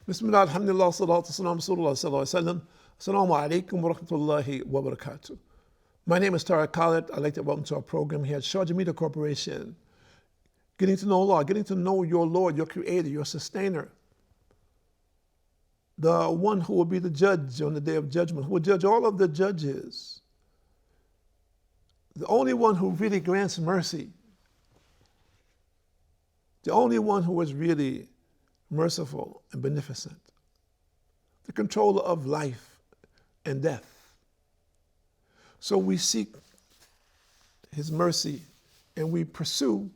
Bismillah, alhamdulillah, salatu salam, sallallahu alaihi wasallam. Assalamu alaikum wa rahmatullahi wa barakatuh. My name is Tariq Khalid. I'd like to welcome to our program here at Sharjah Media Corporation. Getting to know Allah, getting to know your Lord, your Creator, your Sustainer. The one who will be the judge on the day of judgment, who will judge all of the judges. The only one who really grants mercy. The only one who is really merciful and beneficent. The controller of life and death. So we seek His mercy and we pursue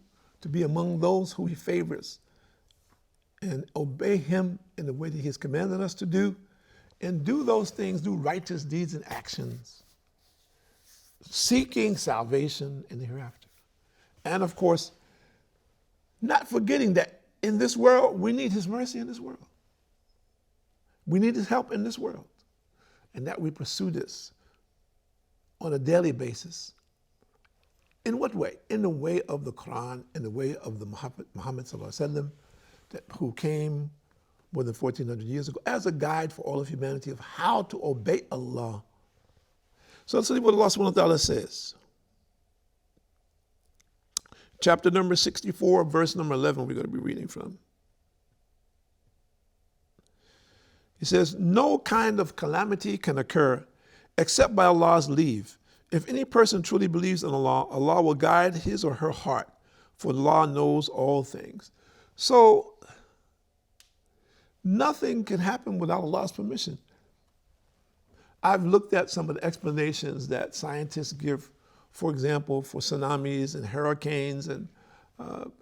to be among those who He favors and obey Him in the way that He has commanded us to do and do those things, do righteous deeds and actions, seeking salvation in the hereafter. And of course, not forgetting that in this world, we need His mercy in this world. We need His help in this world. And that we pursue this on a daily basis. In what way? In the way of the Quran, in the way of the Muhammad sallallahu alaihi wasallam, who came more than 1400 years ago as a guide for all of humanity of how to obey Allah. So let's see what Allah subhanahu wa ta'ala says. Chapter number 64, verse number 11, we're going to be reading from. He says, no kind of calamity can occur except by Allah's leave. If any person truly believes in Allah, Allah will guide his or her heart, for Allah knows all things. So, nothing can happen without Allah's permission. I've looked at some of the explanations that scientists give, for example, for tsunamis and hurricanes and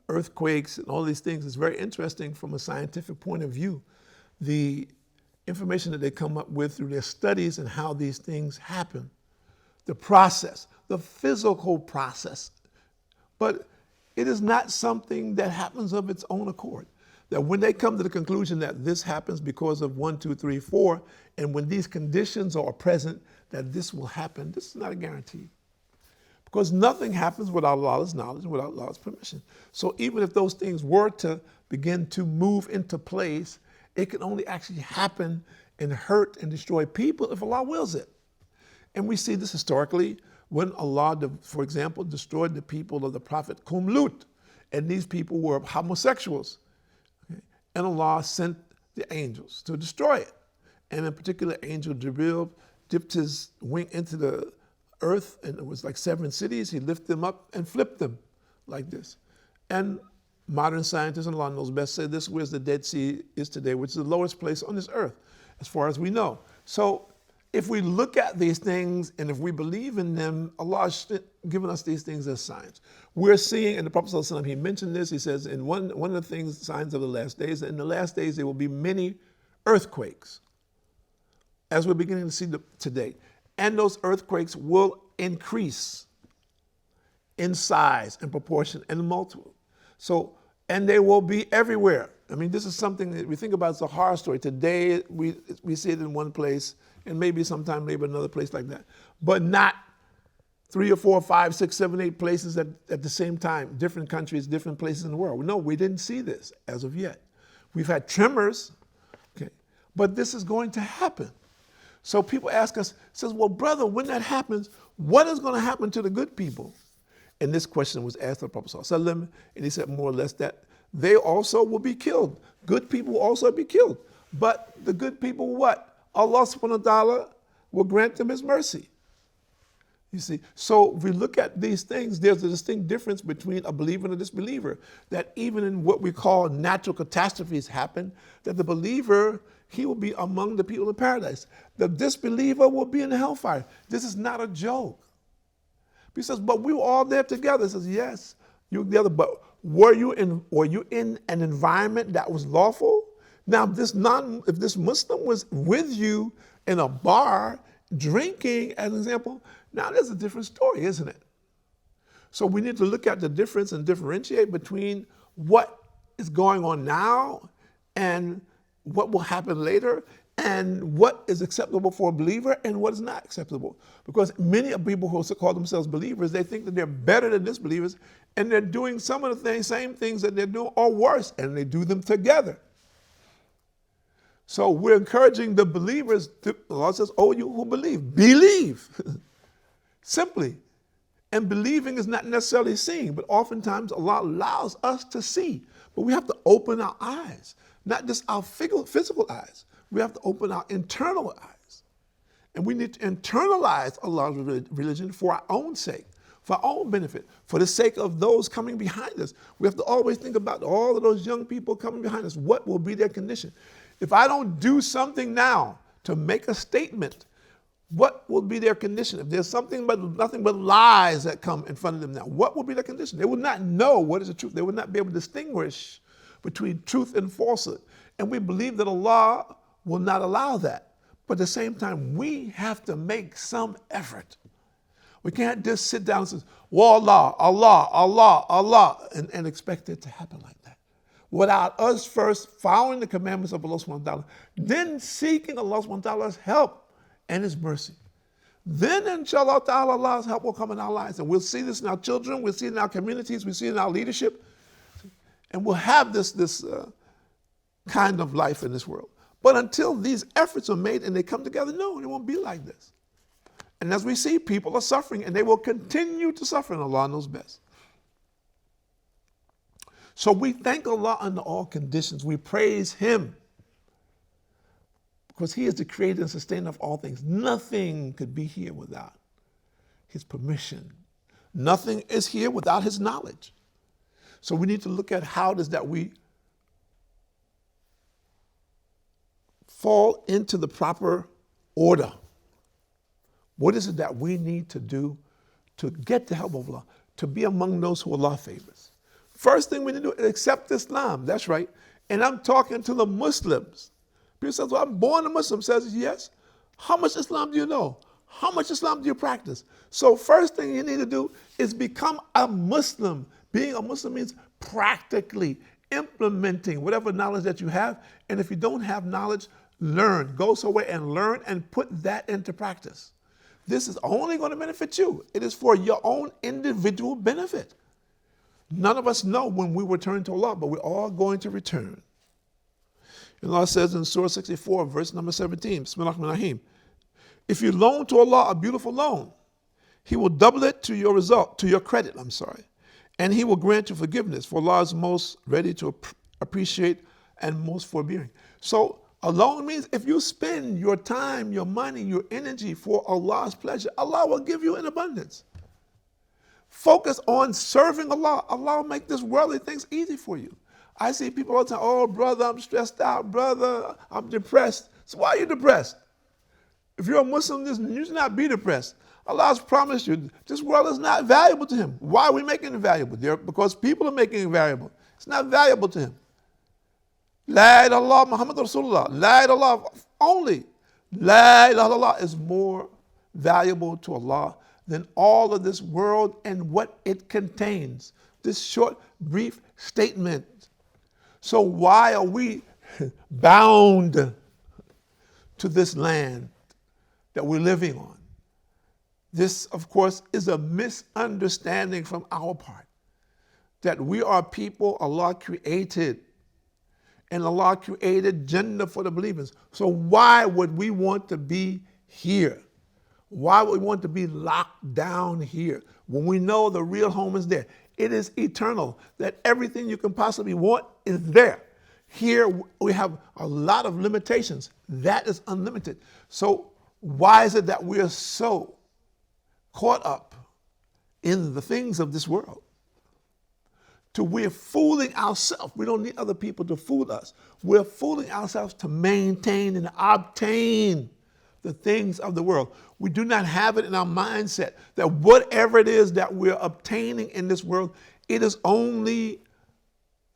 earthquakes and all these things. It's very interesting from a scientific point of view, the information that they come up with through their studies and how these things happen. The process, the physical process. But it is not something that happens of its own accord. That when they come to the conclusion that this happens because of 1, 2, 3, 4, and when these conditions are present, that this will happen, this is not a guarantee. Because nothing happens without Allah's knowledge and without Allah's permission. So even if those things were to begin to move into place, it can only actually happen and hurt and destroy people if Allah wills it. And we see this historically when Allah, for example, destroyed the people of the Prophet Lut, and these people were homosexuals. Okay? And Allah sent the angels to destroy it. And in particular, Angel Jibril dipped his wing into the earth, and it was like 7 cities. He lifted them up and flipped them like this. And modern scientists, and Allah knows best, say this where the Dead Sea is today, which is the lowest place on this earth, as far as we know. So if we look at these things and if we believe in them, Allah has given us these things as signs. We're seeing, and the Prophet ﷺ, he mentioned this, he says, in one of the things, signs of the last days, in the last days there will be many earthquakes, as we're beginning to see today. And those earthquakes will increase in size and proportion and multiple. So, and they will be everywhere. I mean, this is something that we think about as a horror story. Today, we see it in one place, and maybe sometime, maybe another place like that. But not 3 or 4, 5, 6, 7, 8 places at the same time, different countries, different places in the world. No, we didn't see this as of yet. We've had tremors, okay, but this is going to happen. So people ask us, says, well, brother, when that happens, what is going to happen to the good people? And this question was asked of the Prophet ﷺ, and he said more or less that they also will be killed. Good people will also be killed. But the good people, what? Allah subhanahu wa ta'ala will grant them His mercy. You see, so if we look at these things, there's a distinct difference between a believer and a disbeliever. That even in what we call natural catastrophes happen, that the believer, he will be among the people in paradise. The disbeliever will be in the hellfire. This is not a joke. He says, but we were all there together. He says, yes, you were together, but were you in an environment that was lawful? Now, if this Muslim was with you in a bar drinking, as an example, now there's a different story, isn't it? So we need to look at the difference and differentiate between what is going on now and what will happen later, and what is acceptable for a believer and what is not acceptable. Because many people who call themselves believers, they think that they're better than disbelievers, and they're doing some of the same things that they're doing or worse, and they do them together. So we're encouraging the believers, the Lord says, oh, you who believe. Simply. And believing is not necessarily seeing, but oftentimes Allah allows us to see. But we have to open our eyes, not just our physical eyes. We have to open our internal eyes. And we need to internalize Allah's religion for our own sake, for our own benefit, for the sake of those coming behind us. We have to always think about all of those young people coming behind us. What will be their condition? If I don't do something now to make a statement, what will be their condition? If there's nothing but lies that come in front of them now, what will be their condition? They will not know what is the truth. They will not be able to distinguish between truth and falsehood. And we believe that Allah will not allow that. But at the same time, we have to make some effort. We can't just sit down and say, well, Allah, and expect it to happen like that. Without us first following the commandments of Allah subhanahu wa ta'ala, then seeking Allah subhanahu wa ta'ala's help and His mercy. Then, inshallah ta'ala, Allah's help will come in our lives. And we'll see this in our children, we'll see it in our communities, we'll see it in our leadership. And we'll have this kind of life in this world. But until these efforts are made and they come together, no, it won't be like this. And as we see, people are suffering and they will continue to suffer, and Allah knows best. So we thank Allah under all conditions. We praise Him because He is the creator and sustainer of all things. Nothing could be here without His permission. Nothing is here without His knowledge. So we need to look at how it is that we fall into the proper order. What is it that we need to do to get the help of Allah, to be among those who Allah favors? First thing we need to do is accept Islam. That's right. And I'm talking to the Muslims. People say, well, I'm born a Muslim. Says, yes. How much Islam do you know? How much Islam do you practice? So first thing you need to do is become a Muslim. Being a Muslim means practically implementing whatever knowledge that you have. And if you don't have knowledge, learn. Go somewhere and learn and put that into practice. This is only going to benefit you. It is for your own individual benefit. None of us know when we return to Allah, but we're all going to return. And Allah says in Surah 64, verse number 17, Bismillahirrahmanirrahim, if you loan to Allah a beautiful loan, He will double it to your credit, and He will grant you forgiveness, for Allah is most ready to appreciate and most forbearing. So a loan means if you spend your time, your money, your energy for Allah's pleasure, Allah will give you in abundance. Focus on serving Allah. Allah will make this worldly things easy for you. I see people all the time, oh, brother, I'm stressed out. Brother, I'm depressed. So why are you depressed? If you're a Muslim, you should not be depressed. Allah has promised you this world is not valuable to Him. Why are we making it valuable? Because people are making it valuable. It's not valuable to Him. La ilaha illallah Muhammad Rasulullah. La ilaha illallah only. La ilaha illallah is more valuable to Allah than all of this world and what it contains. This short, brief statement. So why are we bound to this land that we're living on? This, of course, is a misunderstanding from our part, that we are people Allah created, and Allah created Jannah for the believers. So why would we want to be here? Why would we want to be locked down here when we know the real home is there? It is eternal, that everything you can possibly want is there. Here we have a lot of limitations. That is unlimited. So why is it that we are so caught up in the things of this world? We're fooling ourselves. We don't need other people to fool us. We're fooling ourselves to maintain and obtain the things of the world. We do not have it in our mindset that whatever it is that we're obtaining in this world, it is only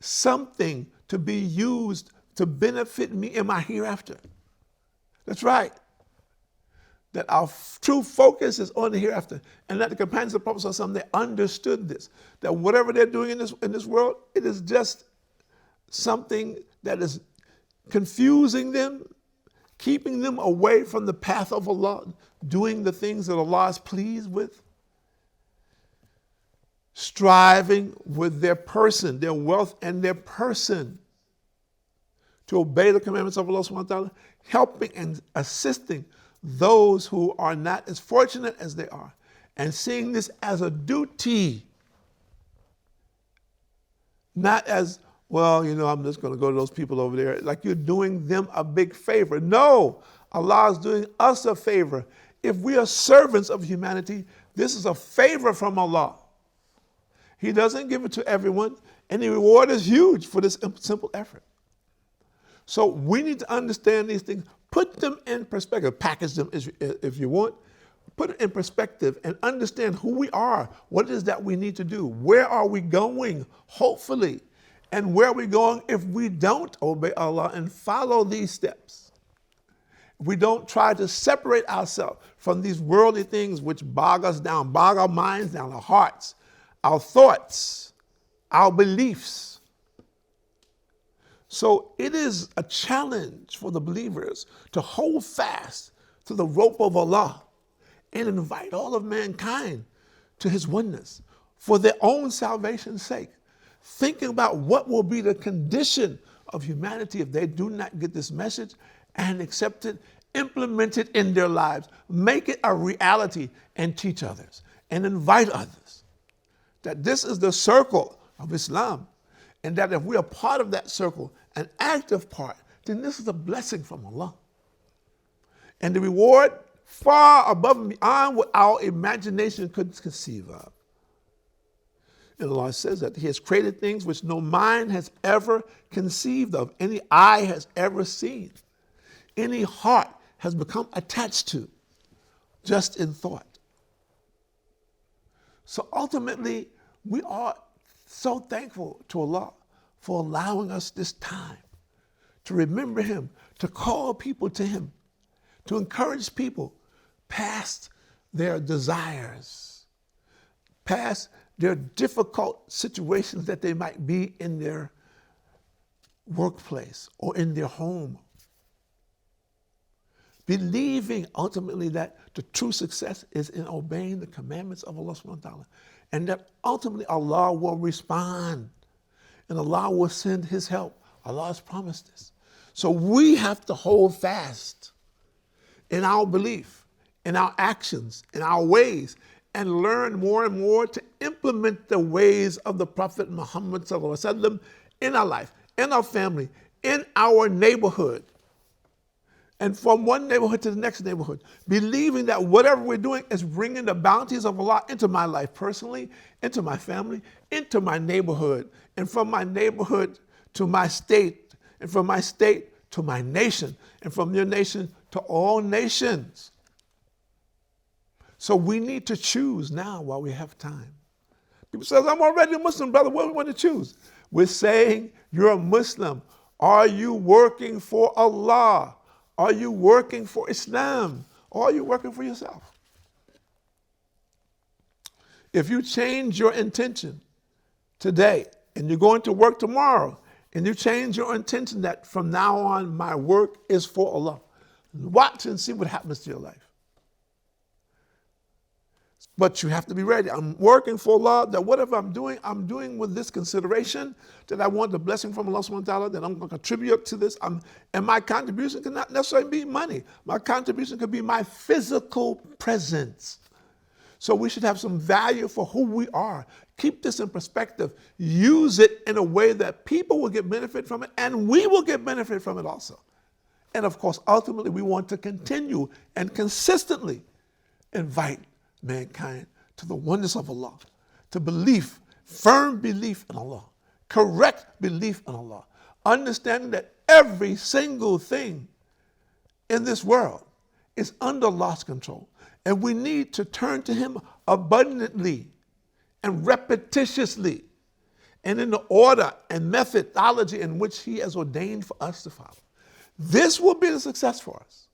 something to be used to benefit me in my hereafter. That's right. That our true focus is on the hereafter. And that the companions of the Prophet ﷺ, they understood this. That whatever they're doing in this world, it is just something that is confusing them, keeping them away from the path of Allah, doing the things that Allah is pleased with, striving with their person, their wealth and their person to obey the commandments of Allah subhanahu wa ta'ala, helping and assisting those who are not as fortunate as they are, and seeing this as a duty, not as, well, I'm just going to go to those people over there, like you're doing them a big favor. No, Allah is doing us a favor. If we are servants of humanity, this is a favor from Allah. He doesn't give it to everyone, and the reward is huge for this simple effort. So we need to understand these things, put them in perspective, package them if you want, put it in perspective and understand who we are, what it is that we need to do, where are we going, hopefully, and where are we going if we don't obey Allah and follow these steps. If we don't try to separate ourselves from these worldly things which bog us down, bog our minds down, our hearts, our thoughts, our beliefs. So it is a challenge for the believers to hold fast to the rope of Allah and invite all of mankind to his oneness for their own salvation's sake. Thinking about what will be the condition of humanity if they do not get this message and accept it, implement it in their lives, make it a reality, and teach others and invite others. That this is the circle of Islam, and that if we are part of that circle, an active part, then this is a blessing from Allah. And the reward far above and beyond what our imagination could conceive of. And Allah says that he has created things which no mind has ever conceived of, any eye has ever seen, any heart has become attached to, just in thought. So ultimately, we are so thankful to Allah for allowing us this time to remember him, to call people to him, to encourage people past their desires, past their difficult situations that they might be in their workplace or in their home. Believing ultimately that the true success is in obeying the commandments of Allah subhanahu wa ta'ala, and that ultimately Allah will respond and Allah will send his help. Allah has promised this. So we have to hold fast in our belief, in our actions, in our ways, and learn more and more to implement the ways of the Prophet Muhammad sallallahu alaihi wasallam in our life, in our family, in our neighborhood, and from one neighborhood to the next neighborhood, believing that whatever we're doing is bringing the bounties of Allah into my life personally, into my family, into my neighborhood, and from my neighborhood to my state, and from my state to my nation, and from your nation to all nations. So we need to choose now while we have time. People say, I'm already a Muslim, brother. What do we want to choose? We're saying you're a Muslim. Are you working for Allah? Are you working for Islam? Or are you working for yourself? If you change your intention today and you're going to work tomorrow and you change your intention that from now on my work is for Allah, watch and see what happens to your life. But you have to be ready. I'm working for Allah, that whatever I'm doing with this consideration, that I want the blessing from Allah subhanahu wa ta'ala, that I'm going to contribute to this. And my contribution cannot necessarily be money. My contribution could be my physical presence. So we should have some value for who we are. Keep this in perspective. Use it in a way that people will get benefit from it, and we will get benefit from it also. And of course, ultimately, we want to continue and consistently invite mankind to the oneness of Allah, to belief, firm belief in Allah, correct belief in Allah, understanding that every single thing in this world is under Allah's control, and we need to turn to him abundantly and repetitiously and in the order and methodology in which he has ordained for us to follow. This will be the success for us.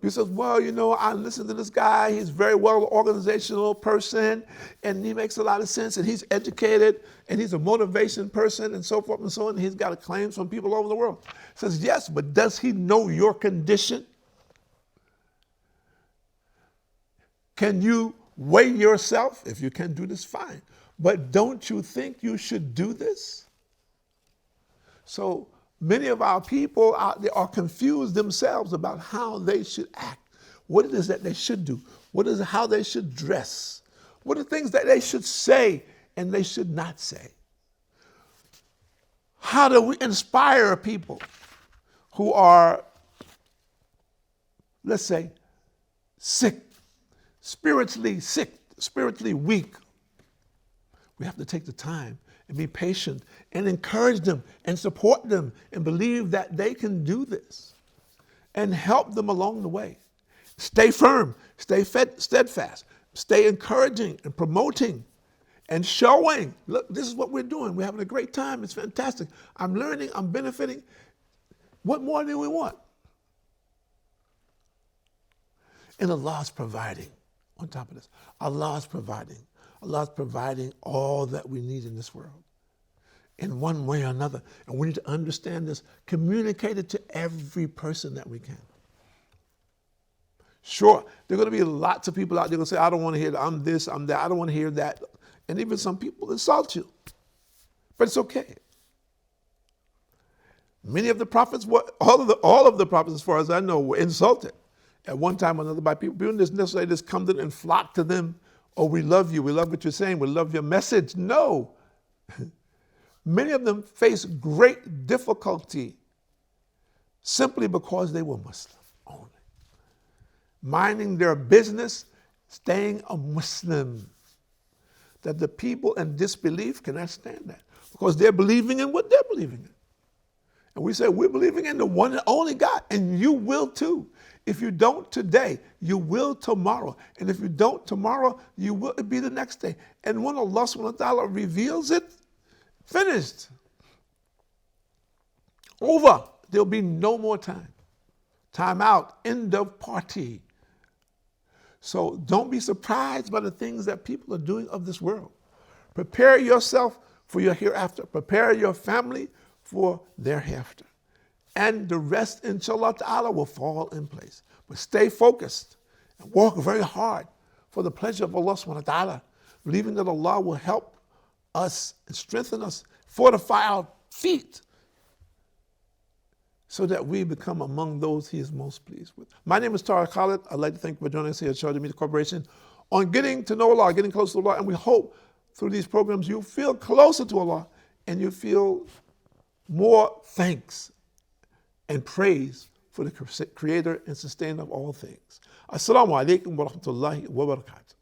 He says, well, I listen to this guy. He's very well organizational person, and he makes a lot of sense, and he's educated, and he's a motivation person, and so forth and so on. And he's got acclaim from people all over the world. He says, yes, but does he know your condition? Can you weigh yourself? If you can do this, fine. But don't you think you should do this? So many of our people out there are confused themselves about how they should act, what it is that they should do, how they should dress, what are things that they should say and they should not say. How do we inspire people who are, let's say, sick, spiritually weak? We have to take the time and be patient and encourage them and support them and believe that they can do this and help them along the way. Stay firm, stay steadfast, stay encouraging and promoting and showing. Look, this is what we're doing. We're having a great time. It's fantastic. I'm learning, I'm benefiting. What more do we want? And Allah's providing on top of this. Allah's providing all that we need in this world in one way or another. And we need to understand this, communicate it to every person that we can. Sure, there are going to be lots of people out there who say, I don't want to hear that, I'm this, I'm that, I don't want to hear that. And even some people insult you. But it's okay. Many of the prophets, all of the prophets, as far as I know, were insulted at one time or another by people. People didn't necessarily just come to them and flock to them. Oh, we love you. We love what you're saying. We love your message. No. Many of them faced great difficulty simply because they were Muslim only. Minding their business, staying a Muslim. That the people in disbelief cannot stand that because they're believing in what they're believing in. And we say, we're believing in the one and only God, and you will too. If you don't today, you will tomorrow. And if you don't tomorrow, you will be the next day. And when Allah subhanahu wa ta'ala reveals it, finished. Over. There'll be no more time. Time out. End of party. So don't be surprised by the things that people are doing of this world. Prepare yourself for your hereafter. Prepare your family for their hereafter. And the rest, inshallah ta'ala, will fall in place. But stay focused and work very hard for the pleasure of Allah subhanahu wa ta'ala, believing that Allah will help us and strengthen us, fortify our feet, so that we become among those He is most pleased with. My name is Tariq Khalid. I'd like to thank you for joining us here at Sharjah Media Corporation on getting to know Allah, getting closer to Allah, and we hope through these programs you feel closer to Allah and you feel more thanks and praise for the Creator and Sustainer of all things. Assalamu alaikum wa rahmatullahi wa barakatuh.